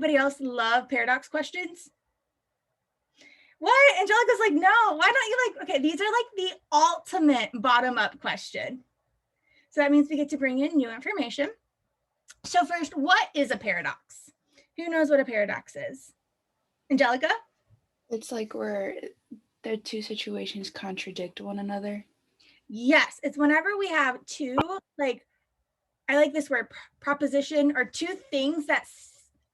Anybody else love paradox questions? What? Angelica's like, no, why don't you like, okay, these are like the ultimate bottom-up question. So that means we get to bring in new information. So first, what is a paradox? Who knows what a paradox is? Angelica? It's like where the two situations contradict one another. Yes, it's whenever we have two, like, I like this word, proposition, or two things that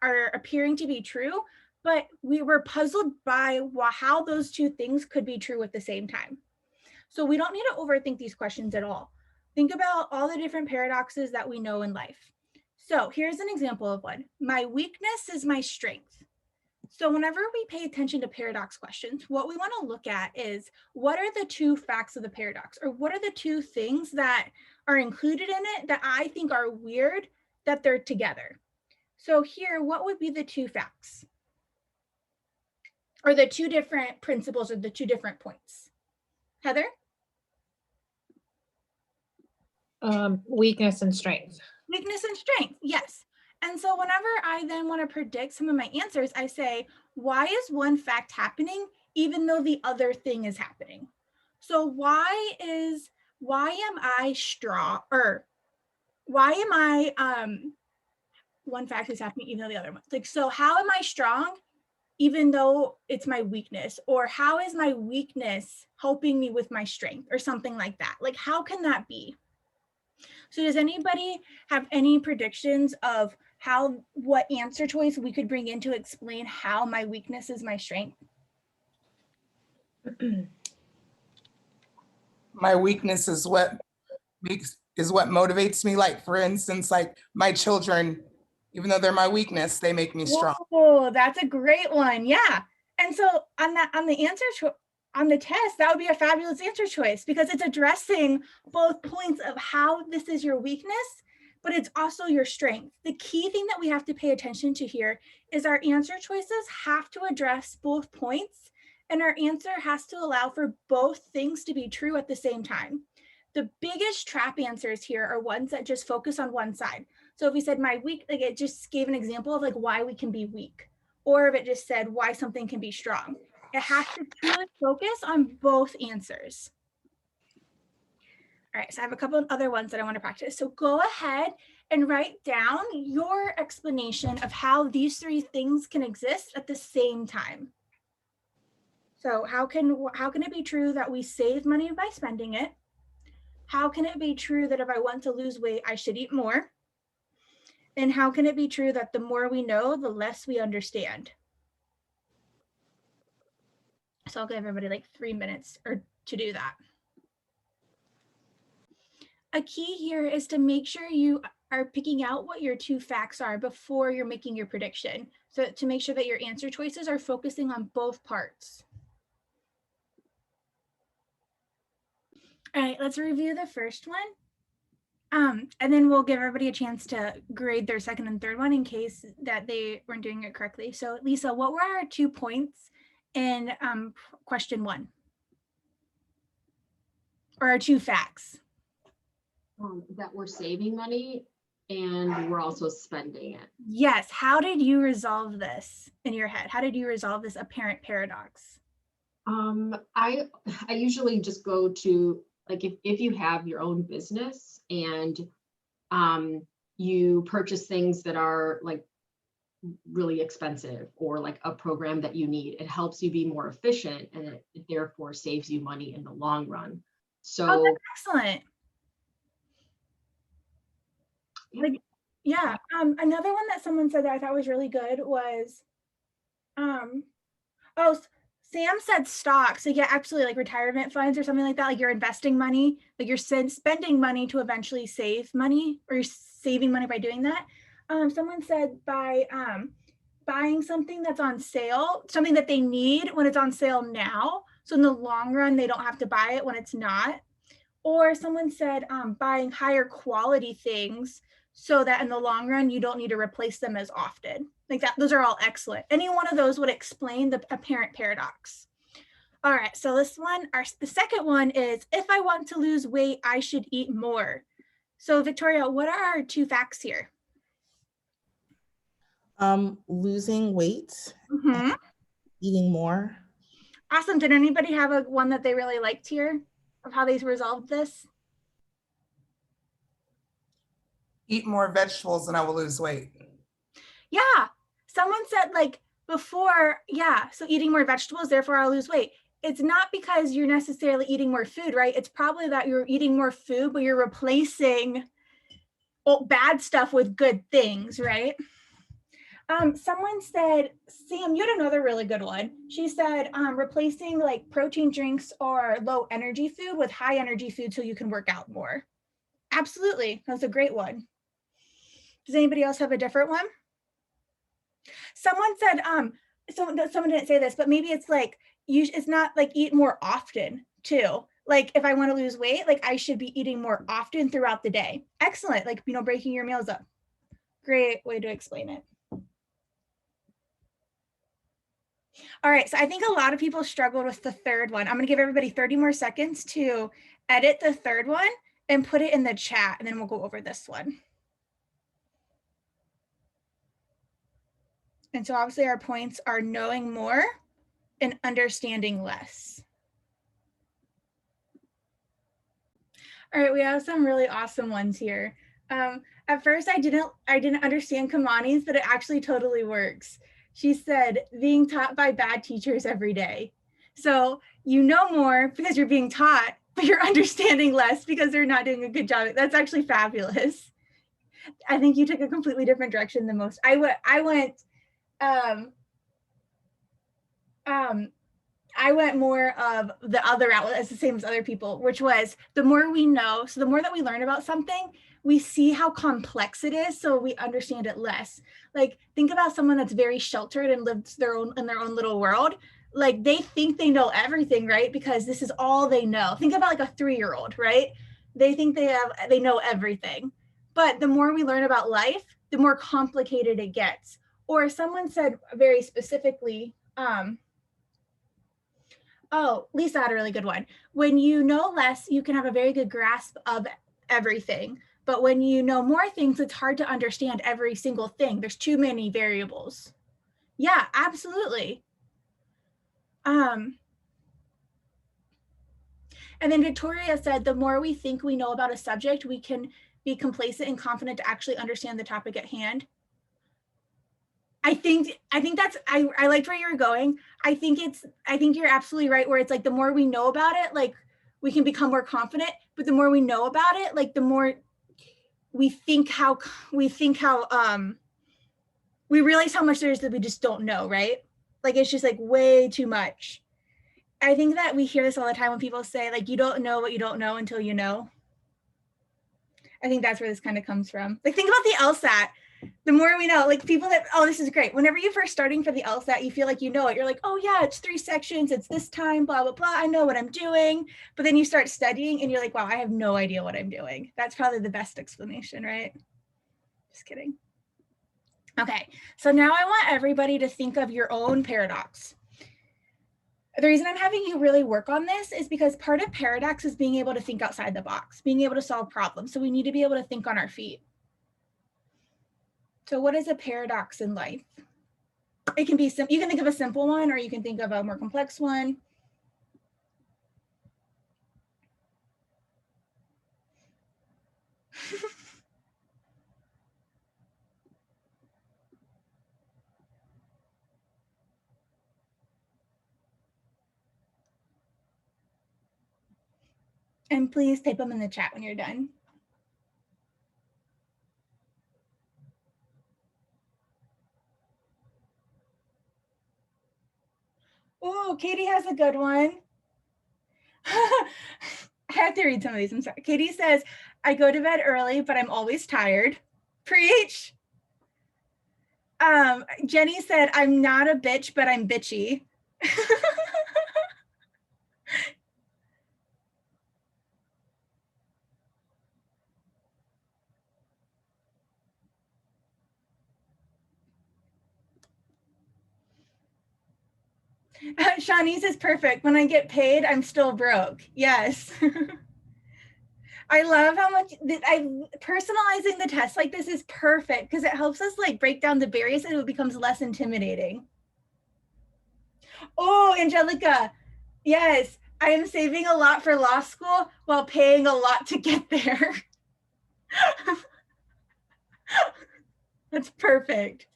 are appearing to be true, but we were puzzled by how those two things could be true at the same time. So we don't need to overthink these questions at all. Think about all the different paradoxes that we know in life. So here's an example of one. My weakness is my strength. So whenever we pay attention to paradox questions, what we want to look at is what are the two facts of the paradox, or what are the two things that are included in it that I think are weird that they're together. So here, what would be the two facts? Or the two different principles, or the two different points? Heather? Weakness and strength. Weakness and strength, yes. And so whenever I then want to predict some of my answers, I say, why is one fact happening even though the other thing is happening? So why am I strong, or why am I, one fact is happening even though the other one, like, so how am I strong even though it's my weakness? Or how is my weakness helping me with my strength, or something like that? Like, how can that be? So does anybody have any predictions of what answer choice we could bring in to explain how my weakness is my strength? My weakness is what motivates me. Like, for instance, like my children, even though they're my weakness, they make me strong. Oh, that's a great one. Yeah. And so on the test, that would be a fabulous answer choice, because it's addressing both points of how this is your weakness, but it's also your strength. The key thing that we have to pay attention to here is our answer choices have to address both points, and our answer has to allow for both things to be true at the same time. The biggest trap answers here are ones that just focus on one side. So if we said my weak, like, it just gave an example of like why we can be weak, or if it just said why something can be strong. It has to truly focus on both answers. All right, so I have a couple of other ones that I want to practice. So go ahead and write down your explanation of how these three things can exist at the same time. So how can it be true that we save money by spending it? How can it be true that if I want to lose weight, I should eat more? And how can it be true that the more we know, the less we understand? So I'll give everybody like 3 minutes to do that. A key here is to make sure you are picking out what your two facts are before you're making your prediction. So to make sure that your answer choices are focusing on both parts. All right, let's review the first one. And then we'll give everybody a chance to grade their second and third one in case that they weren't doing it correctly. So Lisa, what were our 2 points in question 1? Or our 2 facts? That we're saving money and we're also spending it. Yes. How did you resolve this in your head? How did you resolve this apparent paradox? I usually just go to, like, if you have your own business and you purchase things that are like really expensive, or like a program that you need, it helps you be more efficient, and it therefore saves you money in the long run. So that's excellent. Like, yeah. Another one that someone said that I thought was really good was, Sam said stock. So yeah, absolutely, like retirement funds or something like that. Like you're investing money, like you're spending money to eventually save money, or you're saving money by doing that. Someone said by buying something that's on sale, something that they need when it's on sale now. So in the long run, they don't have to buy it when it's not. Or someone said buying higher quality things so that in the long run, you don't need to replace them as often. Like that, those are all excellent. Any one of those would explain the apparent paradox. All right, so this one, the second one is, if I want to lose weight, I should eat more. So Victoria, what are our 2 facts here? Losing weight, Mhm. eating more. Awesome. Did anybody have a one that they really liked here of how they resolved this? Eat more vegetables and I will lose weight. Yeah. Someone said like before, yeah, so eating more vegetables, therefore I'll lose weight. It's not because you're necessarily eating more food, right? It's probably that you're eating more food, but you're replacing bad stuff with good things, right? Someone said, Sam, you had another really good one. She said, replacing like protein drinks or low energy food with high energy food so you can work out more. Absolutely. That's a great one. Does anybody else have a different one? Someone said, someone didn't say this, but maybe it's like, it's not like eat more often too. Like if I want to lose weight, like I should be eating more often throughout the day. Excellent. Like, breaking your meals up. Great way to explain it. All right, so I think a lot of people struggled with the third one. I'm gonna give everybody 30 more seconds to edit the third one and put it in the chat, and then we'll go over this one. And so obviously our points are knowing more and understanding less. All right, we have some really awesome ones here. At first I didn't understand Kamani's, but it actually totally works. She said, being taught by bad teachers every day. So you know more because you're being taught, but you're understanding less because they're not doing a good job. That's actually fabulous. I think you took a completely different direction than most. I went more of the other outlet as the same as other people, which was the more we know, so the more that we learn about something, we see how complex it is, so we understand it less. Like think about someone that's very sheltered and lives in their own little world. Like they think they know everything, right? Because this is all they know. Think about like a 3-year-old, right? They think they know everything. But the more we learn about life, the more complicated it gets. Or someone said very specifically, Lisa had a really good one. When you know less, you can have a very good grasp of everything. But when you know more things, it's hard to understand every single thing. There's too many variables. Yeah, absolutely. And then Victoria said, the more we think we know about a subject, we can be complacent and confident to actually understand the topic at hand. I think that's, I liked where you were going. I think you're absolutely right, where it's like the more we know about it, like we can become more confident, but the more we know about it, like the more we realize how much there is that we just don't know, right? Like it's just like way too much. I think that we hear this all the time when people say like you don't know what you don't know until you know. I think that's where this kind of comes from. Like think about the LSAT. The more we know, like people that, this is great. Whenever you're first starting for the LSAT, you feel like you know it. You're like, oh yeah, it's 3 sections, it's this time, blah, blah, blah. I know what I'm doing. But then you start studying and you're like, wow, I have no idea what I'm doing. That's probably the best explanation, right? Just kidding. Okay, so now I want everybody to think of your own paradox. The reason I'm having you really work on this is because part of paradox is being able to think outside the box, being able to solve problems. So we need to be able to think on our feet. So what is a paradox in life? It can be you can think of a simple one or you can think of a more complex one. And please type them in the chat when you're done. Oh, Katie has a good one. I have to read some of these. I'm sorry. Katie says, I go to bed early, but I'm always tired. Preach. Jenny said, I'm not a bitch, but I'm bitchy. Shawnee's is perfect. When I get paid, I'm still broke. Yes. I love how much personalizing the test like this is perfect because it helps us like break down the barriers and it becomes less intimidating. Oh, Angelica, yes, I am saving a lot for law school while paying a lot to get there. That's perfect.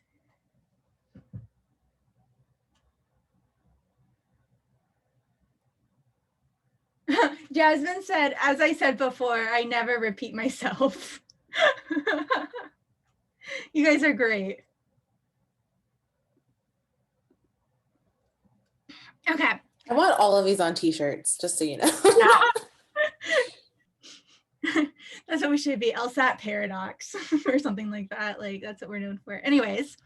Jasmine said, as I said before, I never repeat myself. You guys are great. Okay. I want all of these on t-shirts, just so you know. That's what we should be, LSAT paradox or something like that. Like that's what we're known for. Anyways,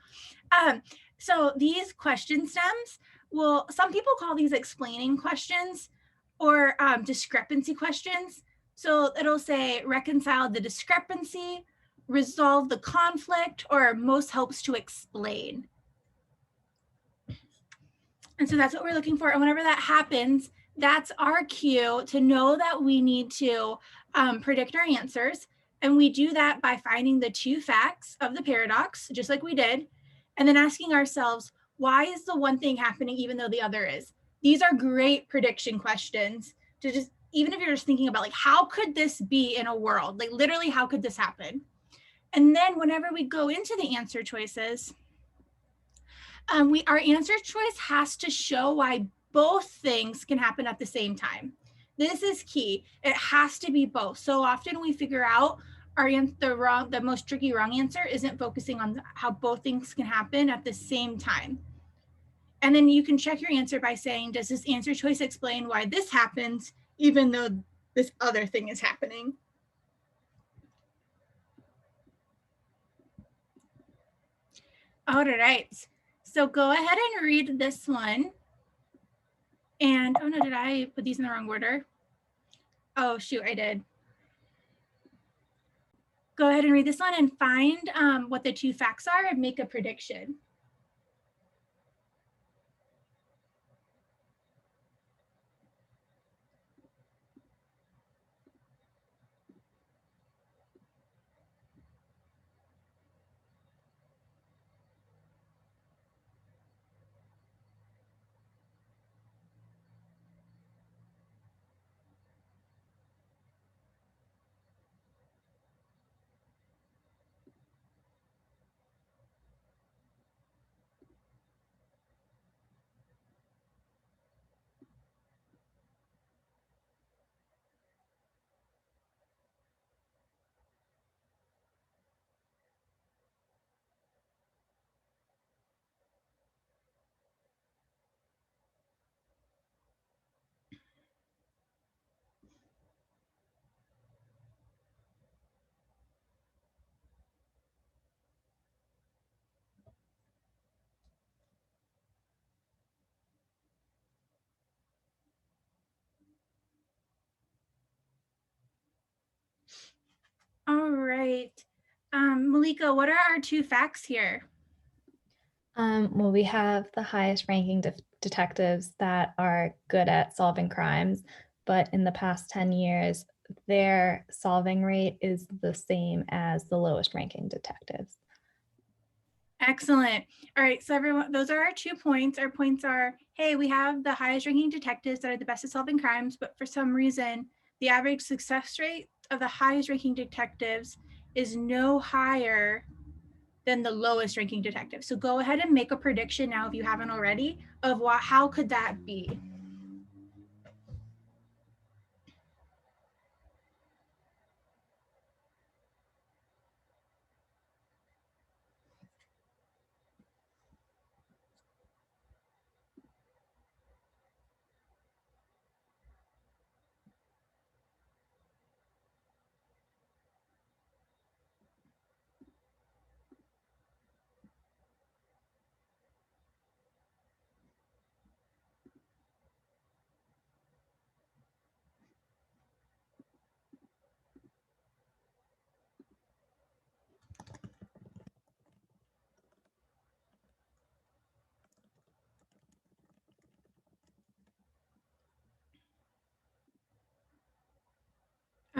so these question stems, well, some people call these explaining questions or discrepancy questions. So it'll say reconcile the discrepancy, resolve the conflict, or most helps to explain. And so that's what we're looking for. And whenever that happens, that's our cue to know that we need to predict our answers. And we do that by finding the two facts of the paradox, just like we did, and then asking ourselves, why is the one thing happening even though the other is? These are great prediction questions to just, even if you're just thinking about like, how could this be in a world? Like literally, how could this happen? And then whenever we go into the answer choices, our answer choice has to show why both things can happen at the same time. This is key. It has to be both. So often we figure out the most tricky wrong answer isn't focusing on how both things can happen at the same time. And then you can check your answer by saying, does this answer choice explain why this happens, even though this other thing is happening? All right. So go ahead and read this one. And, oh no, did I put these in the wrong order? Oh, shoot, I did. Go ahead and read this one and find what the two facts are and make a prediction. All right. Malika, what are our two facts here? Well, we have the highest ranking detectives that are good at solving crimes, but in the past 10 years, their solving rate is the same as the lowest ranking detectives. Excellent. All right, so everyone, those are our 2 points. Our points are, hey, we have the highest ranking detectives that are the best at solving crimes, but for some reason, the average success rate of the highest ranking detectives is no higher than the lowest ranking detective. So go ahead and make a prediction now if you haven't already of how could that be?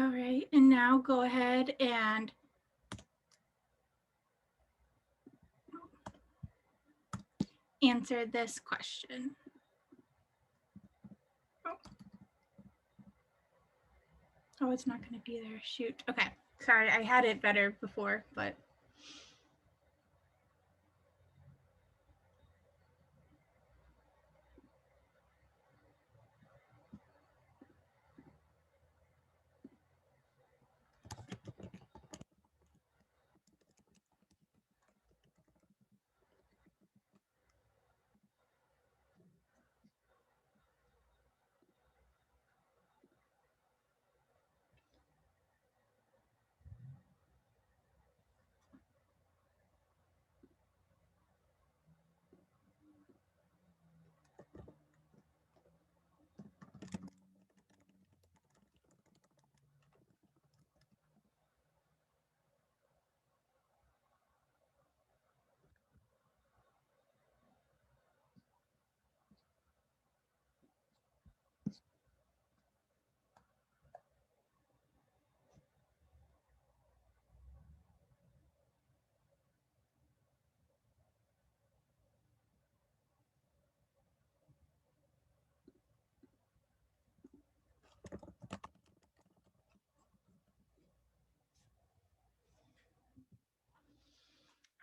All right, and now go ahead and answer this question. Oh, it's not going to be there. Shoot. Okay. Sorry, I had it better before, but.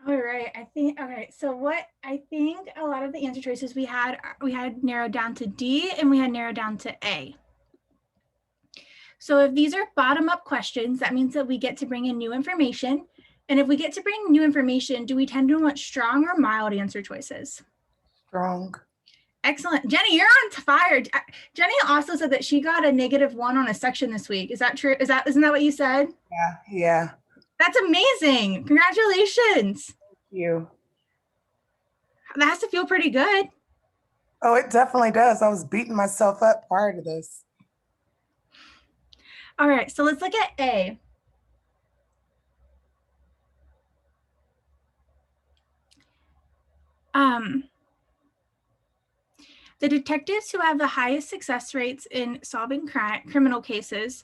All right, I think, okay, so what I think a lot of the answer choices we had narrowed down to D and we had narrowed down to A. So if these are bottom up questions, that means that we get to bring in new information. And if we get to bring new information, do we tend to want strong or mild answer choices? Strong. Excellent. Jenny, you're on fire. Jenny also said that she got a -1 on a section this week. Is that true? Isn't that what you said? Yeah, yeah. That's amazing. Congratulations. Thank you. That has to feel pretty good. Oh, it definitely does. I was beating myself up prior to this. All right, so let's look at A. The detectives who have the highest success rates in solving criminal cases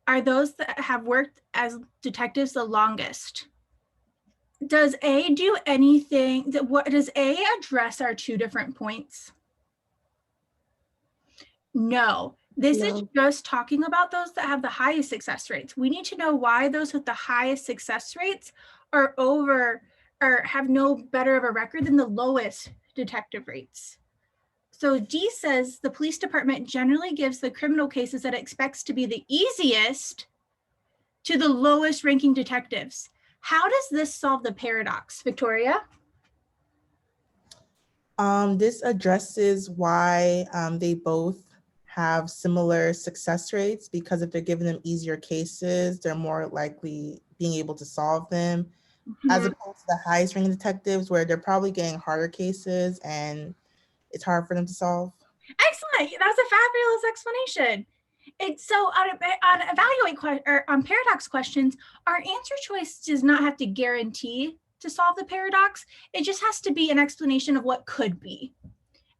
are those that have worked as detectives the longest. Does A do anything? Does A address our two different points? No. This is just talking about those that have the highest success rates. We need to know why those with the highest success rates are over or have no better of a record than the lowest detective rates. So D says the police department generally gives the criminal cases that it expects to be the easiest to the lowest ranking detectives. How does this solve the paradox, Victoria? This addresses why they both have similar success rates, because if they're giving them easier cases, they're more likely being able to solve them, as opposed to the highest ranking detectives where they're probably getting harder cases and it's hard for them to solve. Excellent. That's a fabulous explanation. So on evaluate or on paradox questions, our answer choice does not have to guarantee to solve the paradox. It just has to be an explanation of what could be.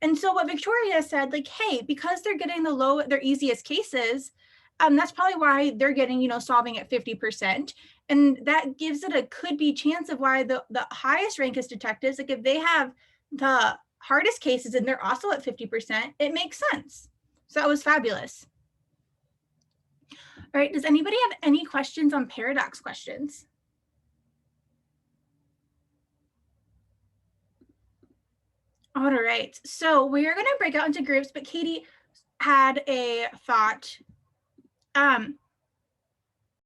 And so what Victoria said, like, hey, because they're getting their easiest cases, that's probably why they're getting, solving at 50%. And that gives it a could be chance of why the highest rankest detectives, like if they have the hardest cases and they're also at 50%, it makes sense. So that was fabulous. All right, does anybody have any questions on paradox questions? All right, so we're gonna break out into groups, but Katie had a thought.